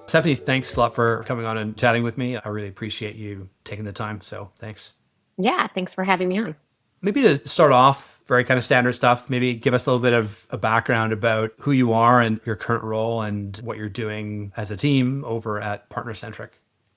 Stephanie, thanks a lot for coming on and chatting with me. I really appreciate you taking the time. So thanks. Yeah, thanks for having me on. Maybe to start off, very kind of standard stuff, maybe give us a little bit of a background about who you are and your current role and what you're doing as a team over at PartnerCentric.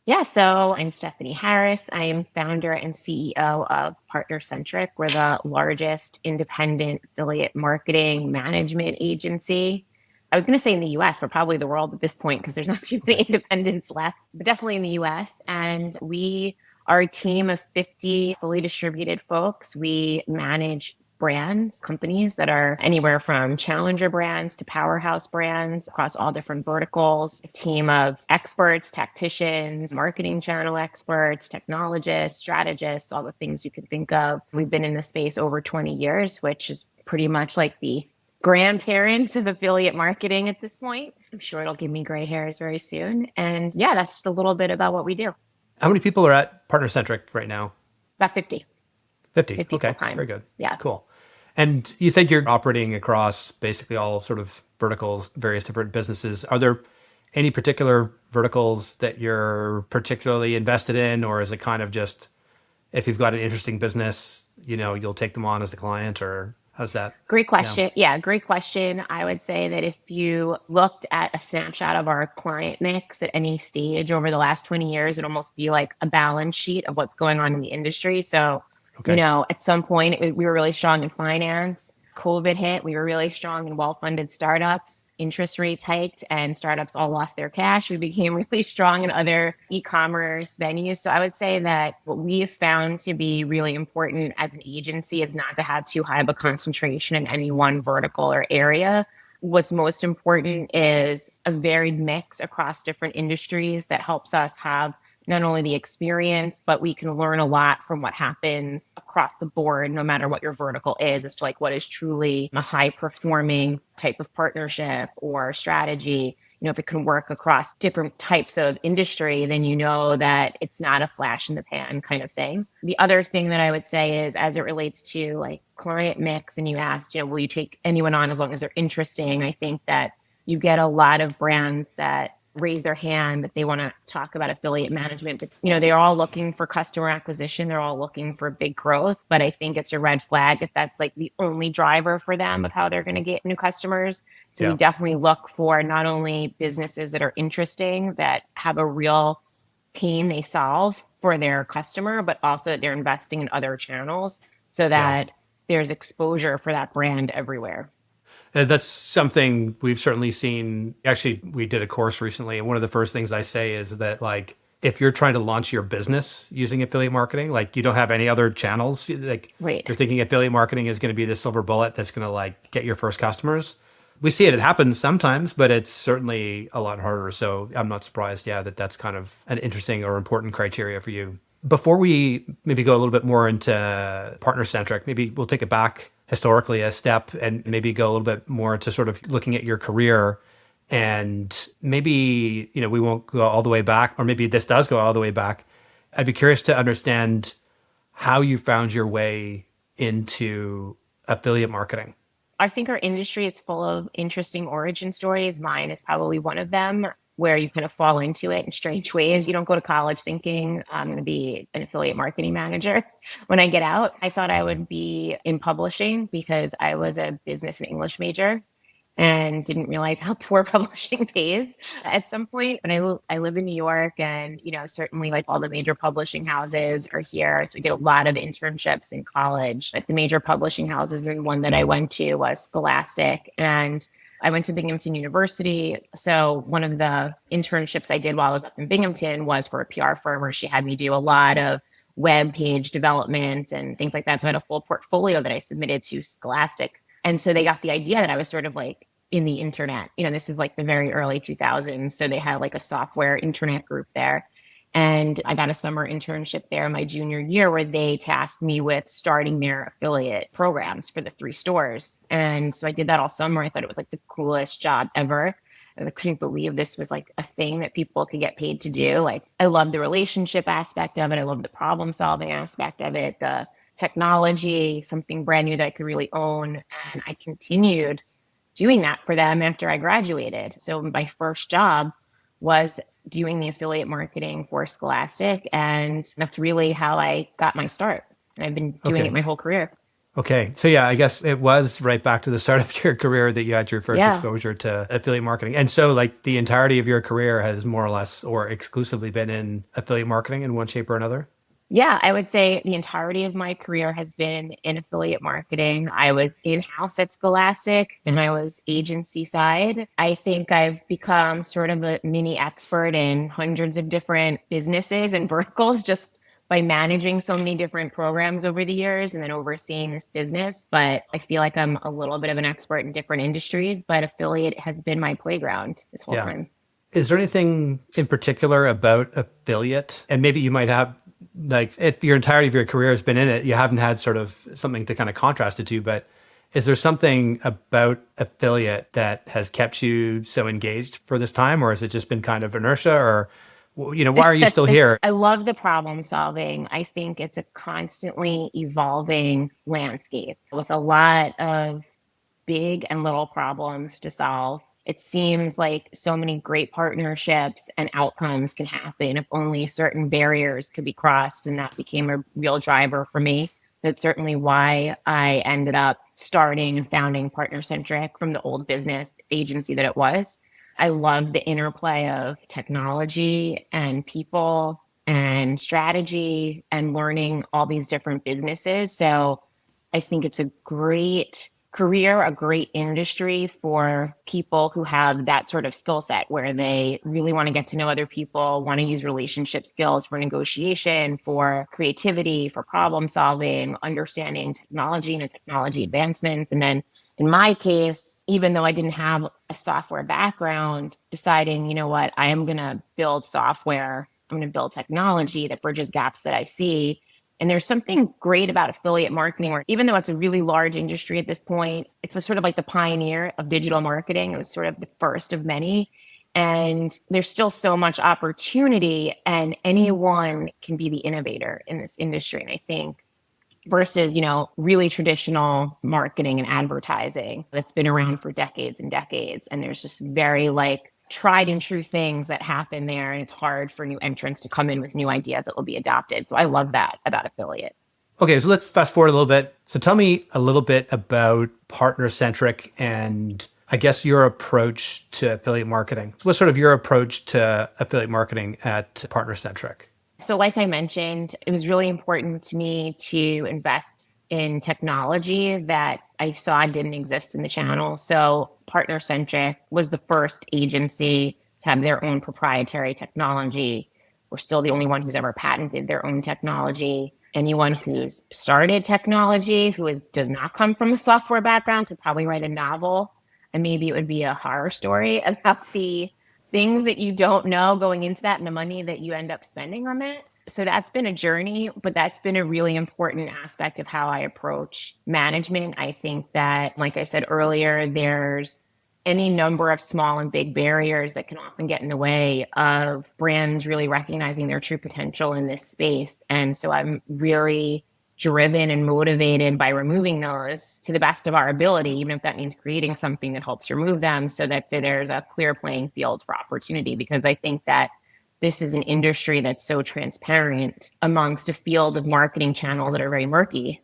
Yeah, so I'm Stephanie Harris. I am founder and CEO of PartnerCentric. We're the largest independent affiliate marketing management agency. I was going to say in the US, but probably the world at this point because there's not too many independents left, but definitely in the US. And we are a team of 50 fully distributed folks. We manage brands, companies that are anywhere from challenger brands to powerhouse brands across all different verticals, a team of experts, tacticians, marketing channel experts, technologists, strategists, all the things you could think of. We've been in the space over 20 years, which is pretty much like the grandparents of affiliate marketing at this point. I'm sure it'll give me gray hairs very soon. And yeah, that's just a little bit about what we do. How many people are at PartnerCentric right now? About 50. 50. 50 full Okay, time. very good. Yeah. Cool. And you said you're operating across basically all sort of verticals, various different businesses. Are there any particular verticals that you're particularly invested in, or is it kind of just if you've got an interesting business, you'll take them on as a client, or how does that? Great Yeah. question. Yeah, great question. I would say that if you looked at a snapshot of our client mix at any stage over the last 20 years, it'd almost be like a balance sheet of what's going on in the industry. So, Okay. at some point we were really strong in finance. COVID hit, we were really strong in well-funded startups. Interest rates hiked and startups all lost their cash. We became really strong in other e-commerce venues. So I would say that what we have found to be really important as an agency is not to have too high of a concentration in any one vertical or area. What's most important is a varied mix across different industries that helps us have not only the experience, but we can learn a lot from what happens across the board, no matter what your vertical is, as to like what is truly a high performing type of partnership or strategy. If it can work across different types of industry, then you know that it's not a flash in the pan kind of thing. The other thing that I would say is as it relates to like client mix, and you asked, will you take anyone on as long as they're interesting? I think that you get a lot of brands that raise their hand that they want to talk about affiliate management, but they're all looking for customer acquisition, they're all looking for big growth, but I think it's a red flag if that's like the only driver for them of how they're going to get new customers. So Yeah. we definitely look for not only businesses that are interesting, that have a real pain they solve for their customer, but also that they're investing in other channels so Yeah. that there's exposure for that brand everywhere. That's something we've certainly seen. Actually, we did a course recently, and one of the first things I say is that, like, if you're trying to launch your business using affiliate marketing, like you don't have any other channels, like Right. you're thinking affiliate marketing is going to be the silver bullet that's going to like get your first customers. We see it. It happens sometimes, but it's certainly a lot harder. So I'm not surprised, yeah, that that's kind of an interesting or important criteria for you. Before we maybe go a little bit more into partner centric, maybe we'll take it back historically a step and maybe go a little bit more to sort of looking at your career. And maybe, we won't go all the way back, or maybe this does go all the way back. I'd be curious to understand how you found your way into affiliate marketing. I think our industry is full of interesting origin stories. Mine is probably one of them where you kind of fall into it in strange ways. You don't go to college thinking I'm going to be an affiliate marketing manager. When I get out, I thought I would be in publishing because I was a business and English major and didn't realize how poor publishing pays at some point. But I live in New York, and certainly like all the major publishing houses are here. So we did a lot of internships in college at the major publishing houses, and one that I went to was Scholastic, and I went to Binghamton University. So one of the internships I did while I was up in Binghamton was for a PR firm where she had me do a lot of web page development and things like that. So I had a full portfolio that I submitted to Scholastic. And so they got the idea that I was sort of like in the internet. This is like the very early 2000s. So they had like a software internet group there. And I got a summer internship there my junior year where they tasked me with starting their affiliate programs for the 3 stores. And so I did that all summer. I thought it was like the coolest job ever. I couldn't believe this was like a thing that people could get paid to do. Like, I love the relationship aspect of it. I love the problem solving aspect of it, the technology, something brand new that I could really own. And I continued doing that for them after I graduated. So my first job was doing the affiliate marketing for Scholastic. And that's really how I got my start. And I've been doing it Okay. my whole career. Okay. So yeah, I guess it was right back to the start of your career that you had your first Yeah. exposure to affiliate marketing. And so like the entirety of your career has more or less or exclusively been in affiliate marketing in one shape or another. Yeah, I would say the entirety of my career has been in affiliate marketing. I was in-house at Scholastic and I was agency side. I think I've become sort of a mini expert in hundreds of different businesses and verticals just by managing so many different programs over the years and then overseeing this business. But I feel like I'm a little bit of an expert in different industries, but affiliate has been my playground this whole Yeah. time. Is there anything in particular about affiliate? And maybe you might have, like, if your entirety of your career has been in it, you haven't had sort of something to kind of contrast it to, but is there something about affiliate that has kept you so engaged for this time, or has it just been kind of inertia, or, why are you still here? I love the problem solving. I think it's a constantly evolving landscape with a lot of big and little problems to solve. It seems like so many great partnerships and outcomes can happen if only certain barriers could be crossed. And that became a real driver for me. That's certainly why I ended up starting and founding PartnerCentric from the old business agency that it was. I love the interplay of technology and people and strategy and learning all these different businesses. So I think it's a great career, a great industry for people who have that sort of skill set where they really want to get to know other people, want to use relationship skills for negotiation, for creativity, for problem solving, understanding technology and technology advancements. And then in my case, even though I didn't have a software background, deciding, you know what, I am going to build software, I'm going to build technology that bridges gaps that I see. And there's something great about affiliate marketing, where even though it's a really large industry at this point, it's a sort of like the pioneer of digital marketing. It was sort of the first of many. And there's still so much opportunity, and anyone can be the innovator in this industry. And I think versus, really traditional marketing and advertising that's been around for decades and decades. And there's just very like tried and true things that happen there. And it's hard for new entrants to come in with new ideas that will be adopted. So I love that about affiliate. Okay, so let's fast forward a little bit. So tell me a little bit about PartnerCentric and I guess your approach to affiliate marketing. What's sort of your approach to affiliate marketing at PartnerCentric? So like I mentioned, it was really important to me to invest in technology that I saw didn't exist in the channel. So PartnerCentric was the first agency to have their own proprietary technology. We're still the only one who's ever patented their own technology. Anyone who's started technology does not come from a software background could probably write a novel, and maybe it would be a horror story about the things that you don't know going into that and the money that you end up spending on that. So that's been a journey, but that's been a really important aspect of how I approach management. I think that, like I said earlier, there's any number of small and big barriers that can often get in the way of brands really recognizing their true potential in this space. And so I'm really driven and motivated by removing those to the best of our ability, even if that means creating something that helps remove them so that there's a clear playing field for opportunity. Because I think that this is an industry that's so transparent amongst a field of marketing channels that are very murky.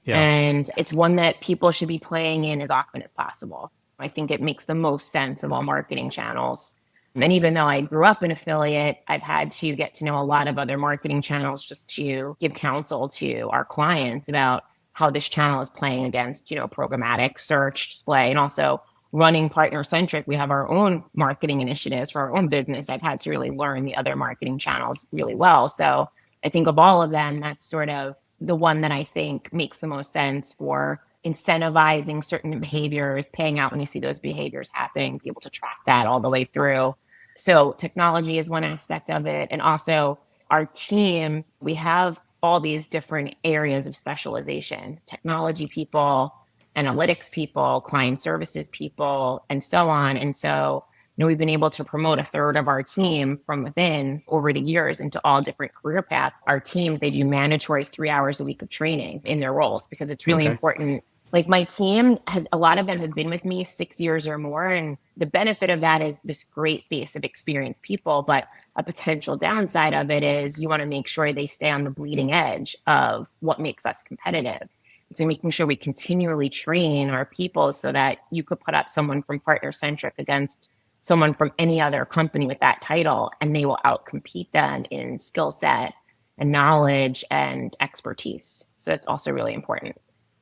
Yeah. And it's one that people should be playing in as often as possible. I think it makes the most sense of all marketing channels. And even though I grew up in affiliate, I've had to get to know a lot of other marketing channels just to give counsel to our clients about how this channel is playing against, programmatic search, display, and also running PartnerCentric. We have our own marketing initiatives for our own business. I've had to really learn the other marketing channels really well. So I think of all of them, that's sort of the one that I think makes the most sense for incentivizing certain behaviors, paying out when you see those behaviors happening, be able to track that all the way through. So technology is one aspect of it. And also our team, we have all these different areas of specialization, technology people, analytics people, client services people, and so on. And so, we've been able to promote a third of our team from within over the years into all different career paths. Our team, they do mandatory 3 hours a week of training in their roles because it's really Okay. important. Like my team has, a lot of them have been with me 6 years or more. And the benefit of that is this great base of experienced people. But a potential downside of it is you want to make sure they stay on the bleeding edge of what makes us competitive. So making sure we continually train our people so that you could put up someone from PartnerCentric against someone from any other company with that title, and they will outcompete them in skill set and knowledge and expertise. So it's also really important.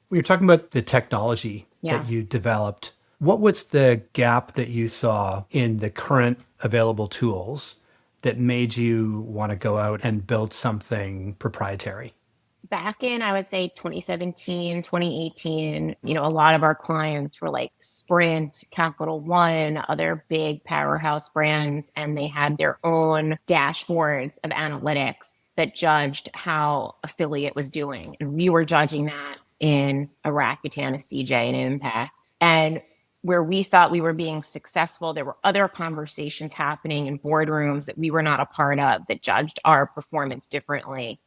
When you're talking about the technology Yeah. that you developed, what was the gap that you saw in the current available tools that made you want to go out and build something proprietary? Back in, I would say 2017, 2018, a lot of our clients were like Sprint, Capital One, other big powerhouse brands, and they had their own dashboards of analytics that judged how affiliate was doing. And we were judging that in a Rakuten, a CJ, and Impact. And where we thought we were being successful, there were other conversations happening in boardrooms that we were not a part of that judged our performance differently.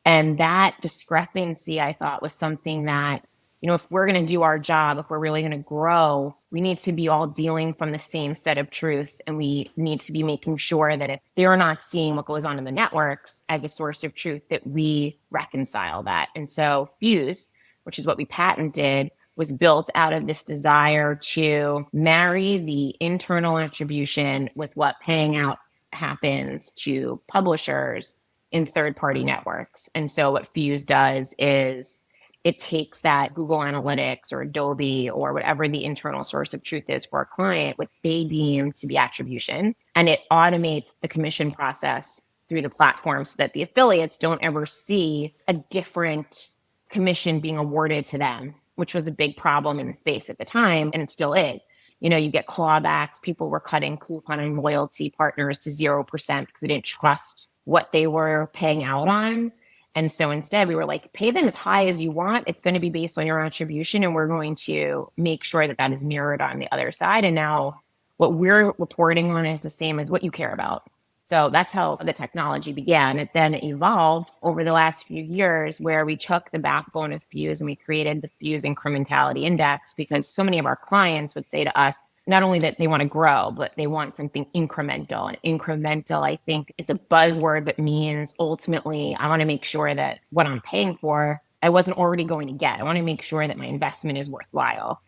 And that discrepancy, I thought, was something that, if we're going to do our job, if we're really going to grow, we need to be all dealing from the same set of truths. And we need to be making sure that if they're not seeing what goes on in the networks as a source of truth, that we reconcile that. And so Fuse, which is what we patented, was built out of this desire to marry the internal attribution with what paying out happens to publishers in third-party networks. And so what Fuse does is it takes that Google Analytics or Adobe or whatever the internal source of truth is for a client, what they deem to be attribution, and it automates the commission process through the platform so that the affiliates don't ever see a different commission being awarded to them, which was a big problem in the space at the time, and it still is. You get clawbacks. People were cutting coupon and loyalty partners to 0% because they didn't trust what they were paying out on. And so instead, we were like, pay them as high as you want. It's going to be based on your attribution, and we're going to make sure that that is mirrored on the other side. And now what we're reporting on is the same as what you care about. So that's how the technology began. It then evolved over the last few years where we took the backbone of Fuse and we created the Fuse Incrementality Index because so many of our clients would say to us, not only that they want to grow, but they want something incremental. And incremental, I think, is a buzzword that means ultimately I want to make sure that what I'm paying for, I wasn't already going to get. I want to make sure that my investment is worthwhile.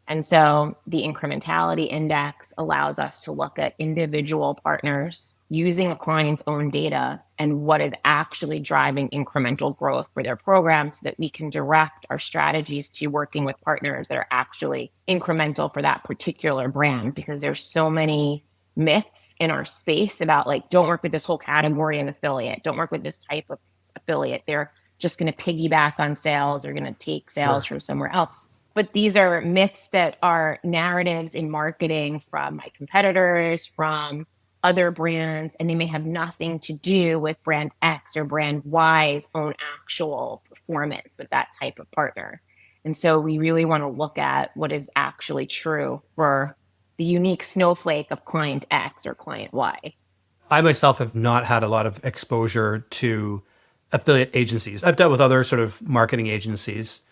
And so the incrementality index allows us to look at individual partners using a client's own data and what is actually driving incremental growth for their program so that we can direct our strategies to working with partners that are actually incremental for that particular brand, because there's so many myths in our space about like, don't work with this whole category of affiliate, don't work with this type of affiliate. They're just going to piggyback on sales or going to take sales from somewhere else. But these are myths that are narratives in marketing from my competitors, from other brands, and they may have nothing to do with brand X or brand Y's own actual performance with that type of partner. And so we really want to look at what is actually true for the unique snowflake of client X or client Y. I myself have not had a lot of exposure to affiliate agencies. I've dealt with other sort of marketing agencies,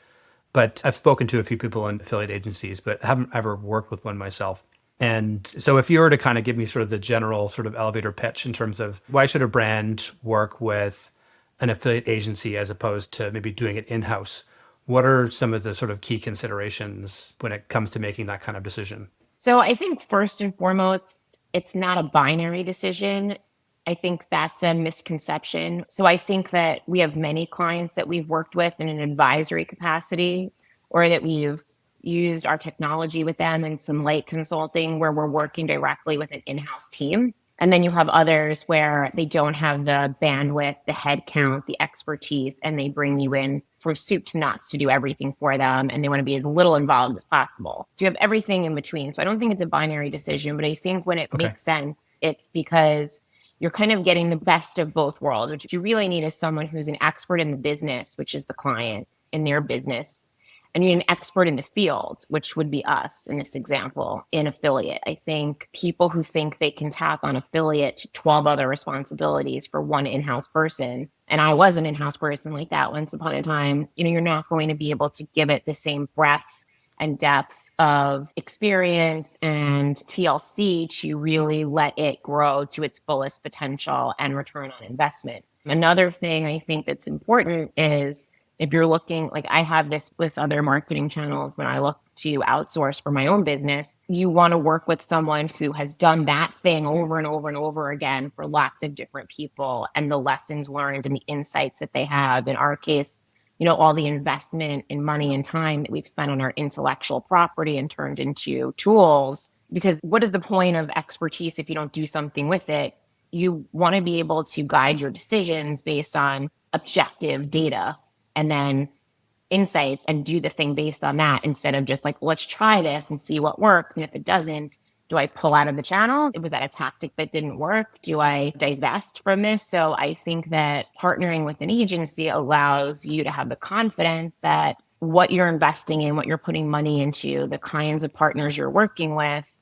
but I've spoken to a few people in affiliate agencies, but haven't ever worked with one myself. And so if you were to kind of give me sort of the general sort of elevator pitch in terms of why should a brand work with an affiliate agency as opposed to maybe doing it in-house, what are some of the sort of key considerations when it comes to making that kind of decision? So I think first and foremost, it's not a binary decision. I think that's a misconception. So I think that we have many clients that we've worked with in an advisory capacity, or that we've used our technology with them in some light consulting where we're working directly with an in-house team. And then you have others where they don't have the bandwidth, the headcount, the expertise, and they bring you in from soup to nuts to do everything for them. And they want to be as little involved as possible. So you have everything in between. So I don't think it's a binary decision, but I think when it makes sense, it's because you're kind of getting the best of both worlds. What you really need is someone who's an expert in the business, which is the client in their business. and you're an expert in the field, which would be us in this example, in affiliate. I think people who think they can tap on affiliate to 12 other responsibilities for one in-house person, and I was an in-house person like that once upon a time, you're not going to be able to give it the same breadth and depth of experience and TLC to really let it grow to its fullest potential and return on investment. Another thing I think that's important is if you're looking, like I have this with other marketing channels when I look to outsource for my own business, you want to work with someone who has done that thing over and over and over again for lots of different people, and the lessons learned and the insights that they have. In our case, all the investment in money and time that we've spent on our intellectual property and turned into tools. Because what is the point of expertise if you don't do something with it? You want to be able to guide your decisions based on objective data and then insights and do the thing based on that, instead of just like, let's try this and see what works. And if it doesn't, do I pull out of the channel? Was that a tactic that didn't work? Do I divest from this? So I think that partnering with an agency allows you to have the confidence that what you're investing in, what you're putting money into, the kinds of partners you're working with,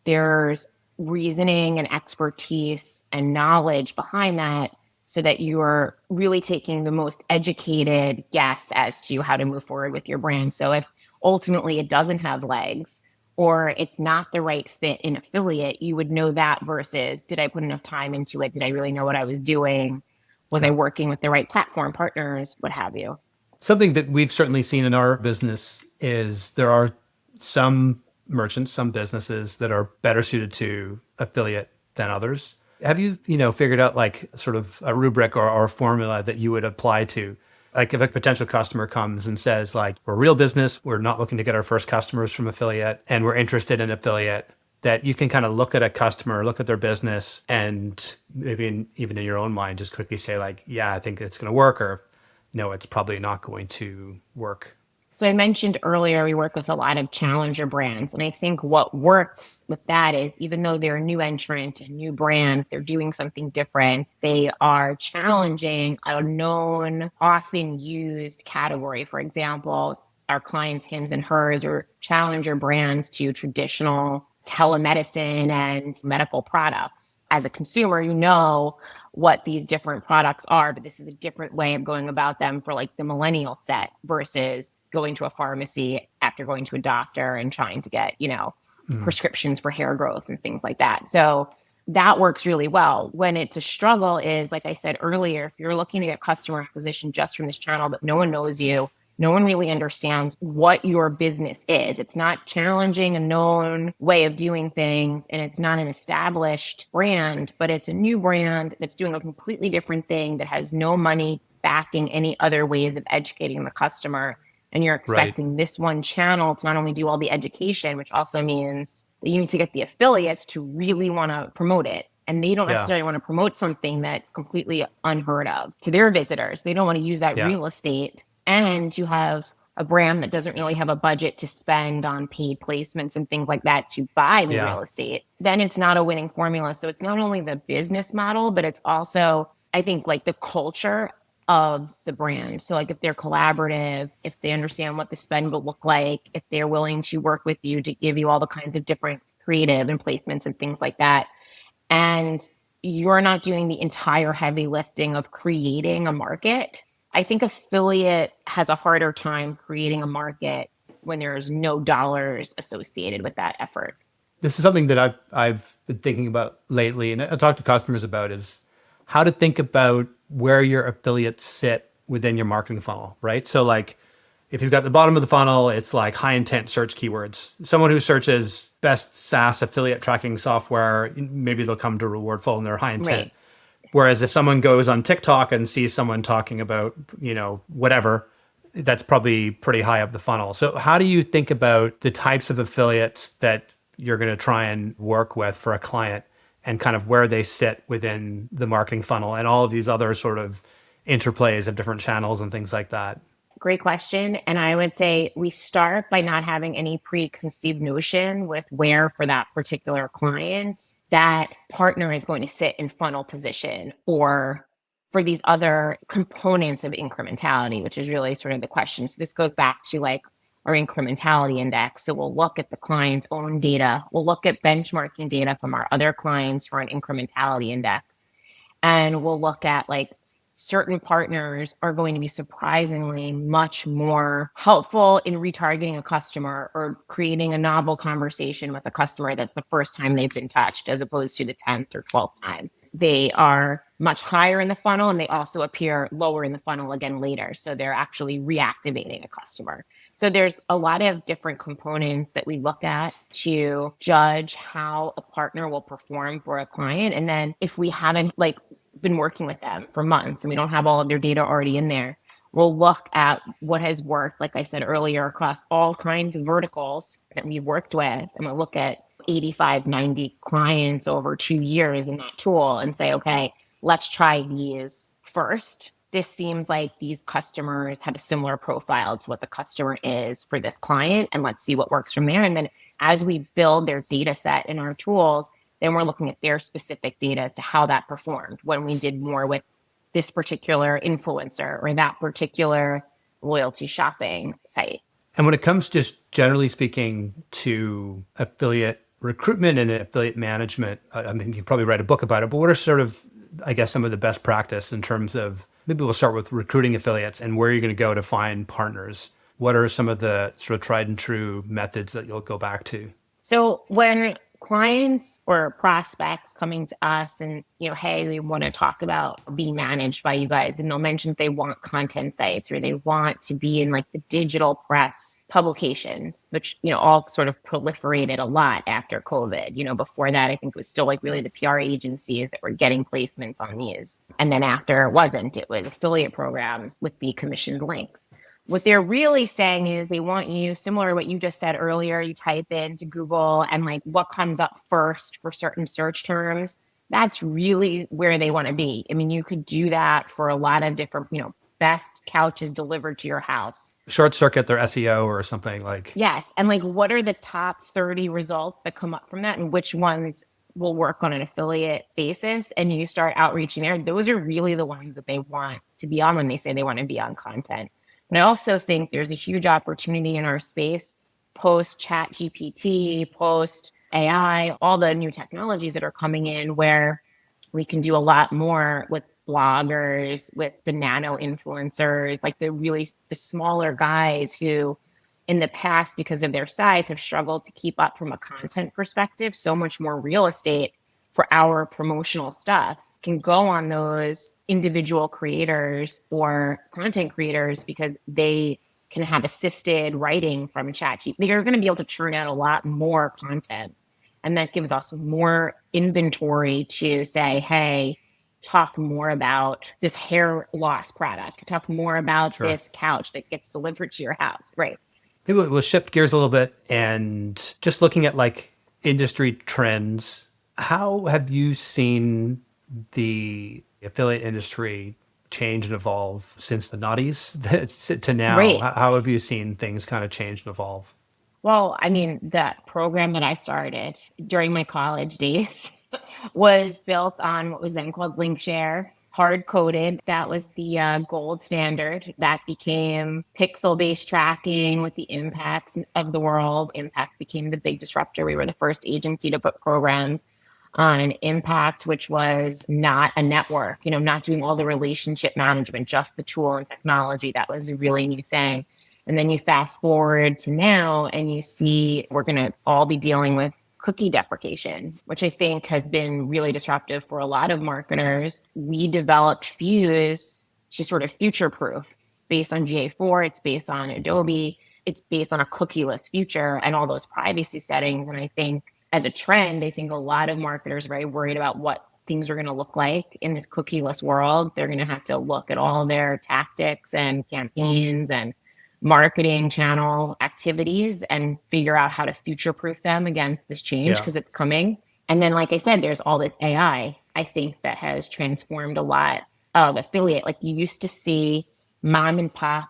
there's reasoning and expertise and knowledge behind that, so that you're really taking the most educated guess as to how to move forward with your brand. So if ultimately it doesn't have legs or it's not the right fit in affiliate, you would know that versus, did I put enough time into it? Did I really know what I was doing? Was I working with the right platform partners? What have you? Something that we've certainly seen in our business is there are some merchants, some businesses that are better suited to affiliate than others. Have you, figured out like sort of a rubric or a formula that you would apply to? Like if a potential customer comes and says like, we're a real business, we're not looking to get our first customers from affiliate, and we're interested in affiliate, that you can kind of look at a customer, look at their business, and maybe even in your own mind, just quickly say like, yeah, I think it's going to work, or no, it's probably not going to work. So I mentioned earlier, we work with a lot of challenger brands. And I think what works with that is, even though they're a new entrant, a new brand, they're doing something different, they are challenging a known, often used category. For example, our clients, Hims and Hers, are challenger brands to traditional telemedicine and medical products. As a consumer, you know what these different products are, but this is a different way of going about them for like the millennial set versus going to a pharmacy after going to a doctor and trying to get, prescriptions for hair growth and things like that. So that works really well. When it's a struggle is, like I said earlier, if you're looking to get customer acquisition just from this channel, but no one knows you, no one really understands what your business is. It's not challenging a known way of doing things, and it's not an established brand, but it's a new brand that's doing a completely different thing that has no money backing any other ways of educating the customer. And you're expecting this one channel to not only do all the education, which also means that you need to get the affiliates to really want to promote it. And they don't necessarily want to promote something that's completely unheard of to their visitors. They don't want to use that real estate. And you have a brand that doesn't really have a budget to spend on paid placements and things like that to buy the real estate. Then it's not a winning formula. So it's not only the business model, but it's also, I think, like the culture of the brand. So like if they're collaborative, if they understand what the spend will look like, if they're willing to work with you to give you all the kinds of different creative and placements and things like that. And you're not doing the entire heavy lifting of creating a market. I think affiliate has a harder time creating a market when there's no dollars associated with that effort. This is something that I've been thinking about lately, and I talk to customers about, is how to think about where your affiliates sit within your marketing funnel, right? So like if you've got the bottom of the funnel, it's like high intent search keywords. Someone who searches best SaaS affiliate tracking software, maybe they'll come to Rewardful and they're high intent. Right. Whereas if someone goes on TikTok and sees someone talking about, whatever, that's probably pretty high up the funnel. So how do you think about the types of affiliates that you're going to try and work with for a client, and kind of where they sit within the marketing funnel and all of these other sort of interplays of different channels and things like that? Great question. And I would say we start by not having any preconceived notion with where, for that particular client, that partner is going to sit in funnel position, or for these other components of incrementality, which is really sort of the question. So this goes back to like, our incrementality index. So we'll look at the client's own data. We'll look at benchmarking data from our other clients for an incrementality index. And we'll look at like certain partners are going to be surprisingly much more helpful in retargeting a customer or creating a novel conversation with a customer that's the first time they've been touched as opposed to the 10th or 12th time. They are much higher in the funnel and they also appear lower in the funnel again later. So they're actually reactivating a customer. So there's a lot of different components that we look at to judge how a partner will perform for a client. And then if we haven't like been working with them for months and we don't have all of their data already in there, we'll look at what has worked, like I said earlier, across all kinds of verticals that we've worked with. And we'll look at 85, 90 clients over 2 years in that tool and say, okay, let's try these first. This seems like these customers have a similar profile to what the customer is for this client. And let's see what works from there. And then as we build their data set in our tools, then we're looking at their specific data as to how that performed when we did more with this particular influencer or that particular loyalty shopping site. And when it comes just generally speaking to affiliate recruitment and affiliate management, I mean, you can probably write a book about it, but what are sort of, I guess, some of the best practice in terms of, maybe we'll start with recruiting affiliates and where you're going to go to find partners. What are some of the sort of tried and true methods that you'll go back to? So when clients or prospects coming to us and, hey, we want to talk about being managed by you guys, and they'll mention they want content sites or they want to be in like the digital press publications, which, all sort of proliferated a lot after COVID. Before that, I think it was still like really the PR agencies that were getting placements on these. And then after it wasn't, it was affiliate programs with the commissioned links. What they're really saying is they want you, similar to what you just said earlier, you type into Google and like what comes up first for certain search terms. That's really where they want to be. I mean, you could do that for a lot of different, best couches delivered to your house. Short circuit their SEO or something like. Yes. And like, what are the top 30 results that come up from that and which ones will work on an affiliate basis? And you start outreaching there. Those are really the ones that they want to be on when they say they want to be on content. And I also think there's a huge opportunity in our space, post Chat GPT, post AI, all the new technologies that are coming in where we can do a lot more with bloggers, with the nano influencers, like the smaller guys who in the past, because of their size, have struggled to keep up from a content perspective. So much more real estate for our promotional stuff can go on those individual creators or content creators because they can have assisted writing from ChatGPT. They're going to be able to churn out a lot more content. And that gives us more inventory to say, hey, talk more about this hair loss product, talk more about this couch that gets delivered to your house. Right. Maybe we'll shift gears a little bit and just looking at like industry trends. How have you seen the affiliate industry change and evolve since the noughties to now? Right. How have you seen things kind of change and evolve? Well, I mean, that program that I started during my college days was built on what was then called LinkShare, hard coded. That was the gold standard. That became pixel-based tracking with the impacts of the world. Impact became the big disruptor. We were the first agency to put programs on Impact, which was not a network, not doing all the relationship management, just the tool and technology. That was a really new thing. And then you fast forward to now and you see we're going to all be dealing with cookie deprecation, which I think has been really disruptive for a lot of marketers. We developed Fuse to sort of future-proof. It's based on GA4, it's based on Adobe, it's based on a cookieless future and all those privacy settings. And I think as a trend, I think a lot of marketers are very worried about what things are going to look like in this cookieless world. They're going to have to look at all their tactics and campaigns and marketing channel activities and figure out how to future-proof them against this change because it's coming. And then, like I said, there's all this AI, I think, that has transformed a lot of affiliate. Like you used to see mom and pop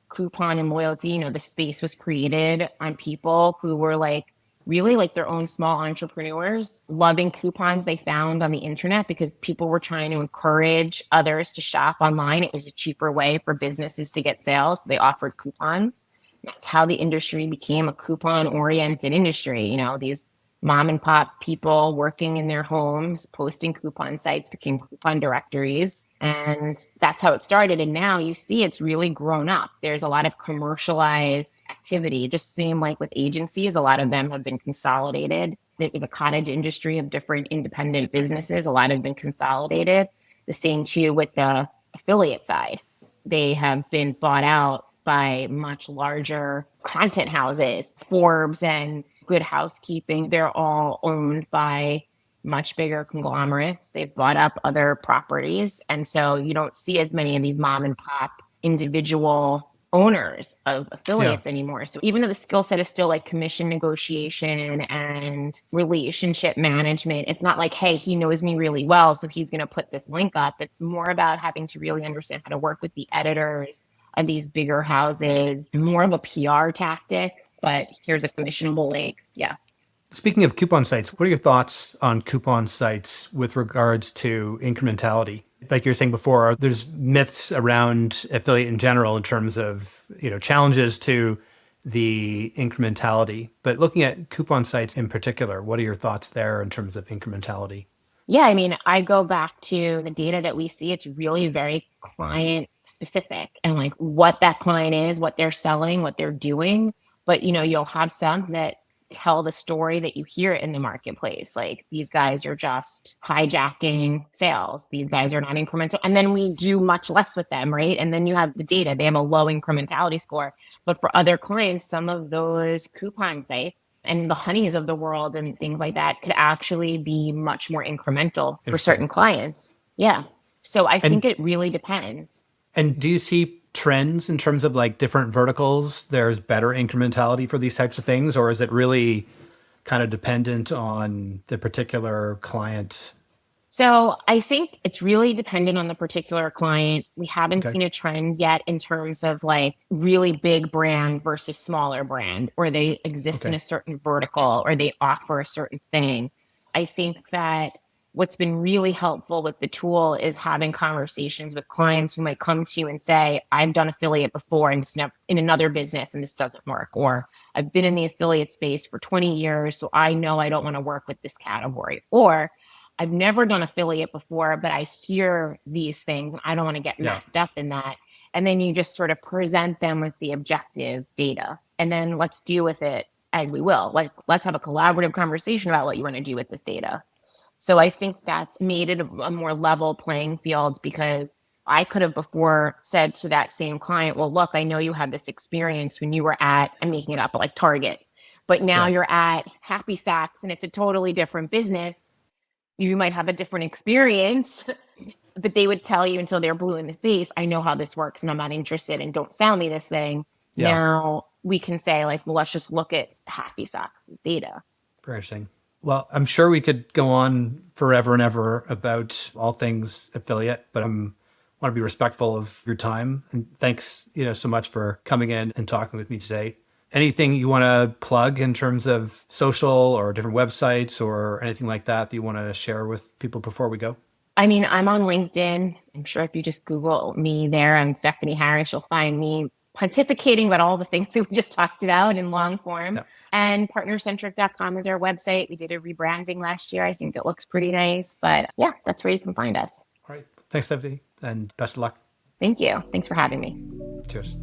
coupon and loyalty, the space was created on people who were like really like their own small entrepreneurs, loving coupons they found on the internet because people were trying to encourage others to shop online. It was a cheaper way for businesses to get sales. So they offered coupons. That's how the industry became a coupon oriented industry. These mom and pop people working in their homes, posting coupon sites became coupon directories. And that's how it started. And now you see it's really grown up. There's a lot of commercialized activity. Just seem like with agencies, a lot of them have been consolidated. There's a cottage industry of different independent businesses. A lot have been consolidated. The same too with the affiliate side. They have been bought out by much larger content houses, Forbes and Good Housekeeping. They're all owned by much bigger conglomerates. They've bought up other properties. And so you don't see as many of these mom and pop individual owners of Yeah. affiliates anymore. So even though the skill set is still like commission negotiation and relationship management, it's not like, hey, he knows me really well, so he's going to put this link up. It's more about having to really understand how to work with the editors of these bigger houses, more of a PR tactic, but here's a commissionable link. Yeah. Speaking of coupon sites, what are your thoughts on coupon sites with regards to incrementality? Like you were saying before, there's myths around affiliate in general in terms of, challenges to the incrementality. But looking at coupon sites in particular, what are your thoughts there in terms of incrementality? Yeah, I mean, I go back to the data that we see. It's really very client specific and like what that client is, what they're selling, what they're doing. But you'll have some that tell the story that you hear in the marketplace. Like these guys are just hijacking sales. These guys are not incremental. And then we do much less with them, right? And then you have the data. They have a low incrementality score. But for other clients, some of those coupon sites and the honeys of the world and things like that could actually be much more incremental for Interesting. certain clients. Yeah. So I think And it really depends. and do you see trends in terms of like different verticals? There's better incrementality for these types of things, or is it really kind of dependent on the particular client? So I think it's really dependent on the particular client. We haven't Okay. seen a trend yet in terms of like really big brand versus smaller brand, or they exist in Okay. a certain vertical or they offer a certain thing. I think that what's been really helpful with the tool is having conversations with clients who might come to you and say, I've done affiliate before and it's never in another business and this doesn't work. Or I've been in the affiliate space for 20 years, so I know I don't want to work with this category. Or I've never done affiliate before, but I hear these things and I don't want to get Yeah. messed up in that. And then you just sort of present them with the objective data. And then let's deal with it as we will. Like, let's have a collaborative conversation about what you want to do with this data. So I think that's made it a more level playing field because I could have before said to that same client, well, look, I know you had this experience when you were at, I'm making it up, like Target, but now Yeah. you're at Happy Sacks and it's a totally different business. You might have a different experience, but they would tell you until they're blue in the face, I know how this works and I'm not interested and don't sell me this thing. Yeah. Now we can say like, well, let's just look at Happy Socks data. Very interesting. Well, I'm sure we could go on forever and ever about all things affiliate, but I'm want to be respectful of your time. And thanks, so much for coming in and talking with me today. Anything you want to plug in terms of social or different websites or anything like that you want to share with people before we go? I mean, I'm on LinkedIn. I'm sure if you just Google me there, I'm Stephanie Harris, you'll find me pontificating about all the things that we just talked about in long form. Yeah. And partnercentric.com is our website. We did a rebranding last year. I think it looks pretty nice. But yeah, that's where you can find us. All right. Thanks, Stephanie, and best of luck. Thank you. Thanks for having me. Cheers.